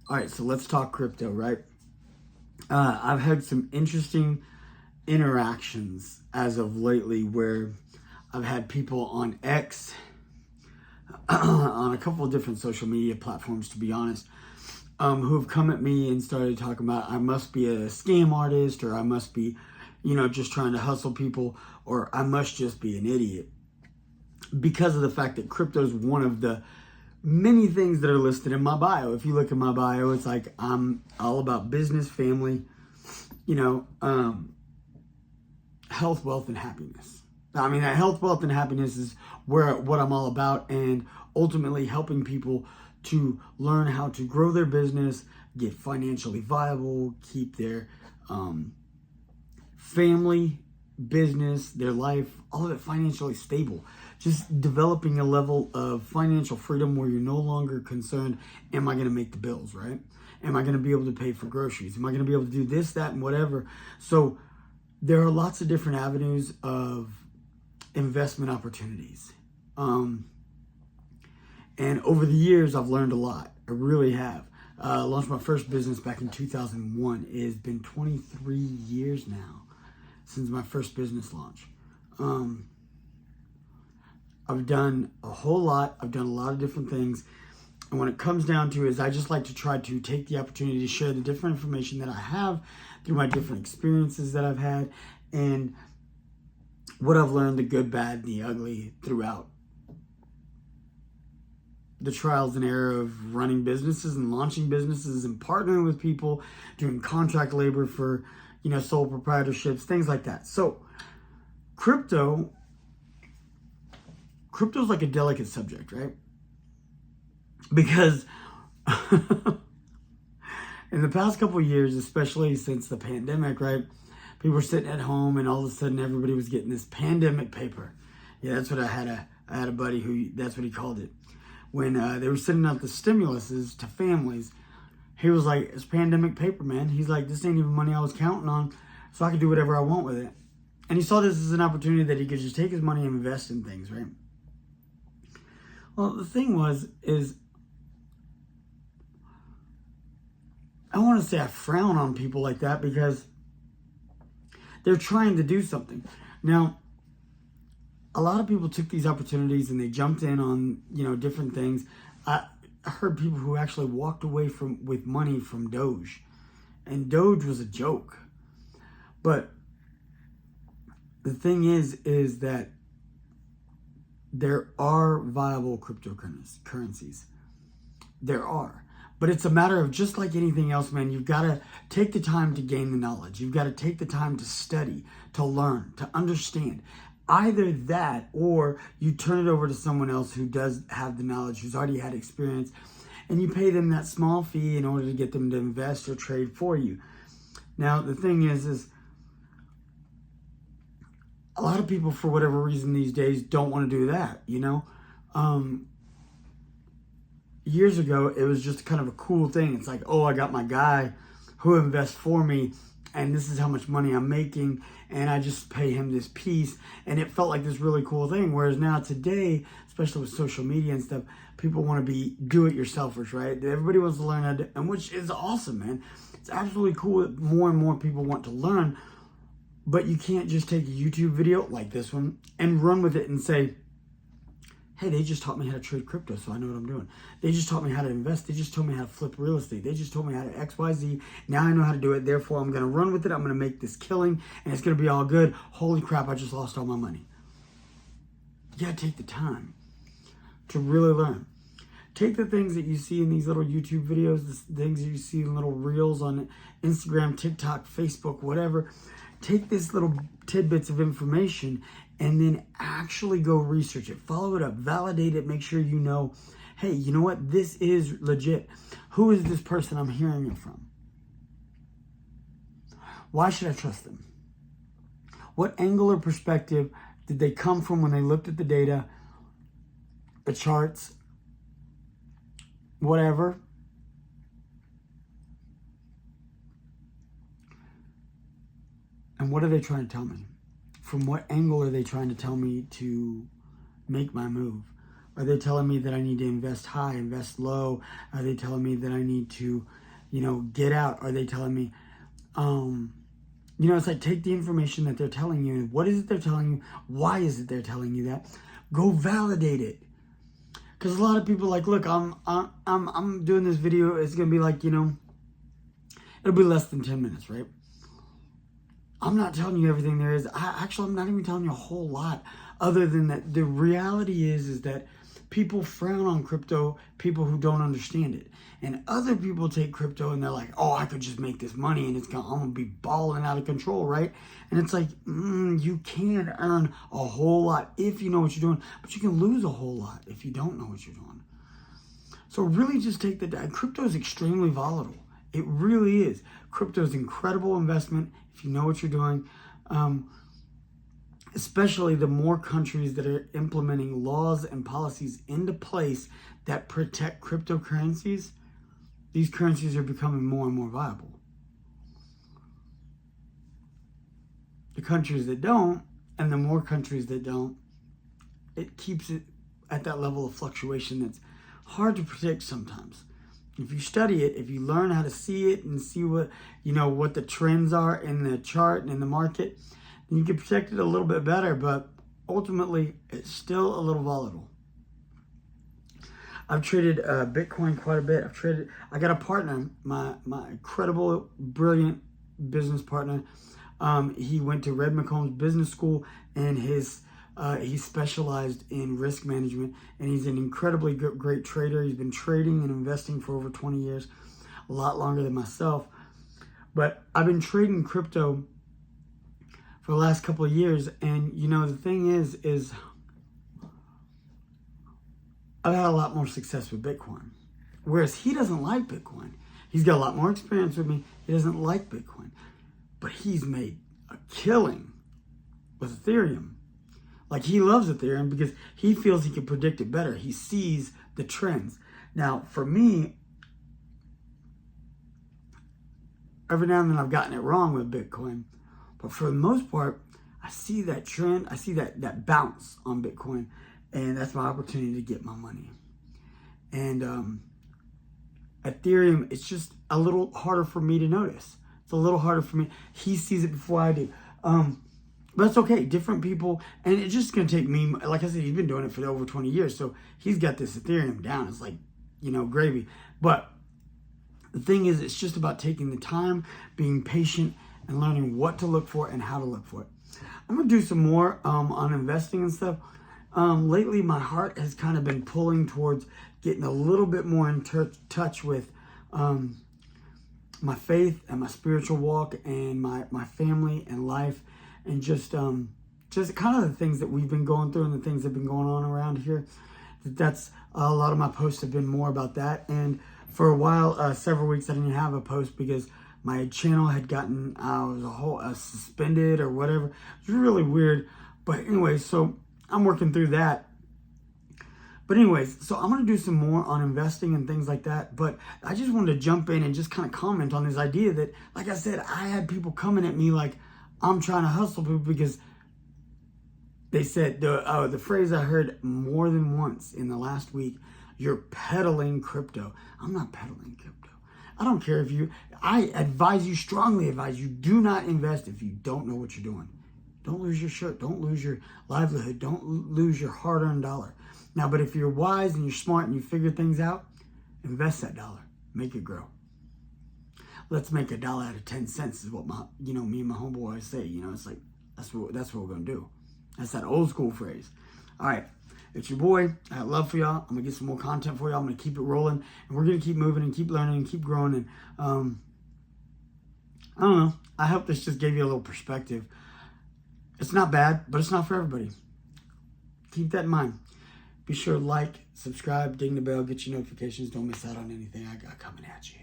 All right, so let's talk crypto, right? I've had some interesting interactions as of lately where I've had people on X, on a couple of different social media platforms, to be honest, who have come at me and started talking about I must be a scam artist, or I must be, just trying to hustle people, or I must just be an idiot because of the fact that crypto is one of the many things that are listed in my bio. If you look at my bio, it's like I'm all about business, family, you know, health, wealth, and happiness. I mean, that health, wealth, and happiness is what I'm all about, and ultimately helping people to learn how to grow their business, get financially viable, keep their family, business, their life, all of it financially stable. Just developing a level of financial freedom where you're no longer concerned, am I going to make the bills, right? Am I going to be able to pay for groceries? Am I going to be able to do this, that, and whatever? So there are lots of different avenues of investment opportunities. And over the years, I've learned a lot. I really have. Launched my first business back in 2001. It has been 23 years now since my first business launch. I've done a whole lot. I've done a lot of different things. And when it comes down to it, is I just like to try to take the opportunity to share the different information that I have through my different experiences that I've had and what I've learned, the good, bad, and the ugly throughout the trials and error of running businesses and launching businesses and partnering with people, doing contract labor for, sole proprietorships, things like that. So crypto's like a delicate subject, right? Because in the past couple of years, especially since the pandemic, right? People were sitting at home and all of a sudden everybody was getting this pandemic paper. Yeah, that's what I had a buddy who, that's what he called it. When they were sending out the stimuluses to families, he was like, it's pandemic paper, man. He's like, this ain't even money I was counting on, so I could do whatever I want with it. And he saw this as an opportunity that he could just take his money and invest in things, right? Well, the thing is I want to say I frown on people like that because they're trying to do something. Now, a lot of people took these opportunities and they jumped in on, different things. I heard people who actually walked away with money from Doge. And Doge was a joke. But the thing is that there are viable cryptocurrencies. There are. But it's a matter of, just like anything else, man, you've got to take the time to gain the knowledge. You've got to take the time to study, to learn, to understand. Either that, or you turn it over to someone else who does have the knowledge, who's already had experience, and you pay them that small fee in order to get them to invest or trade for you. Now, the thing is a lot of people, for whatever reason these days, don't want to do that, Years ago, it was just kind of a cool thing. It's like, oh, I got my guy who invests for me, and this is how much money I'm making, and I just pay him this piece, and it felt like this really cool thing. Whereas now today, especially with social media and stuff, people want to be do-it-yourselfers, right? Everybody wants to learn how to, and which is awesome, man. It's absolutely cool that more and more people want to learn, but you can't just take a YouTube video like this one and run with it and say, hey, they just taught me how to trade crypto, so I know what I'm doing. They just taught me how to invest. They just told me how to flip real estate. They just told me how to XYZ. Now I know how to do it. Therefore, I'm going to run with it. I'm going to make this killing, and it's going to be all good. Holy crap, I just lost all my money. You got to take the time to really learn. Take the things that you see in these little YouTube videos, the things that you see in little reels on Instagram, TikTok, Facebook, whatever. Take these little tidbits of information and then actually go research it. Follow it up, validate it, make sure you know, hey, you know what? This is legit. Who is this person I'm hearing it from? Why should I trust them? What angle or perspective did they come from when they looked at the data, the charts, whatever? And what are they trying to tell me? From what angle are they trying to tell me to make my move? Are they telling me that I need to invest high, invest low? Are they telling me that I need to, get out? Are they telling me, it's like, take the information that they're telling you. What is it they're telling you? Why is it they're telling you that? Go validate it. Because a lot of people are like, look, I'm doing this video. It's gonna be like, it'll be less than 10 minutes, right? I'm not telling you everything there is. I'm not even telling you a whole lot, other than that the reality is that people frown on crypto, people who don't understand it. And other people take crypto and they're like, oh, I could just make this money and I'm going to be balling out of control, right? And it's like, you can earn a whole lot if you know what you're doing, but you can lose a whole lot if you don't know what you're doing. So really just take crypto is extremely volatile. It really is. Crypto is an incredible investment if you know what you're doing. Especially the more countries that are implementing laws and policies into place that protect cryptocurrencies, these currencies are becoming more and more viable. The countries that don't, and the more countries that don't, it keeps it at that level of fluctuation that's hard to predict sometimes. If you study it, if you learn how to see it and see what the trends are in the chart and in the market, then you can protect it a little bit better, but ultimately it's still a little volatile. I've traded Bitcoin quite a bit. I got a partner, my incredible, brilliant business partner. He went to Red McCombs Business School, and he specialized in risk management, and he's an incredibly great trader. He's been trading and investing for over 20 years, a lot longer than myself. But I've been trading crypto for the last couple of years, and the thing is I've had a lot more success with Bitcoin, whereas he doesn't like Bitcoin. He's got a lot more experience with me. He doesn't like Bitcoin, but he's made a killing with Ethereum. Like, he loves Ethereum because he feels he can predict it better. He sees the trends. Now, for me, every now and then I've gotten it wrong with Bitcoin, but for the most part, I see that trend. I see that bounce on Bitcoin, and that's my opportunity to get my money. And Ethereum, it's just a little harder for me to notice. It's a little harder for me. He sees it before I do. But it's okay. Different people, and it's just going to take me, like I said, he's been doing it for over 20 years, so he's got this Ethereum down. It's like, gravy. But the thing is, it's just about taking the time, being patient, and learning what to look for and how to look for it. I'm going to do some more on investing and stuff. Lately, my heart has kind of been pulling towards getting a little bit more in touch with my faith and my spiritual walk and my family and life, and just kind of the things that we've been going through and the things that have been going on around here. That's a lot of my posts have been more about that. And for a while, several weeks, I didn't have a post because my channel had gotten suspended or whatever. It was really weird. But anyway, so I'm working through that. But anyways, so I'm going to do some more on investing and things like that. But I just wanted to jump in and just kind of comment on this idea that, like I said, I had people coming at me like I'm trying to hustle people because they said, the phrase I heard more than once in the last week, you're peddling crypto. I'm not peddling crypto. I don't care I strongly advise you, do not invest if you don't know what you're doing. Don't lose your shirt. Don't lose your livelihood. Don't lose your hard-earned dollar. Now, but if you're wise and you're smart and you figure things out, invest that dollar. Make it grow. Let's make $1 out of 10 cents is what me and my homeboy always say. It's like, that's what we're going to do. That's that old school phrase. All right. It's your boy. I have love for y'all. I'm going to get some more content for y'all. I'm going to keep it rolling. And we're going to keep moving and keep learning and keep growing. And I don't know. I hope this just gave you a little perspective. It's not bad, but it's not for everybody. Keep that in mind. Be sure to like, subscribe, ding the bell, get your notifications. Don't miss out on anything I got coming at you.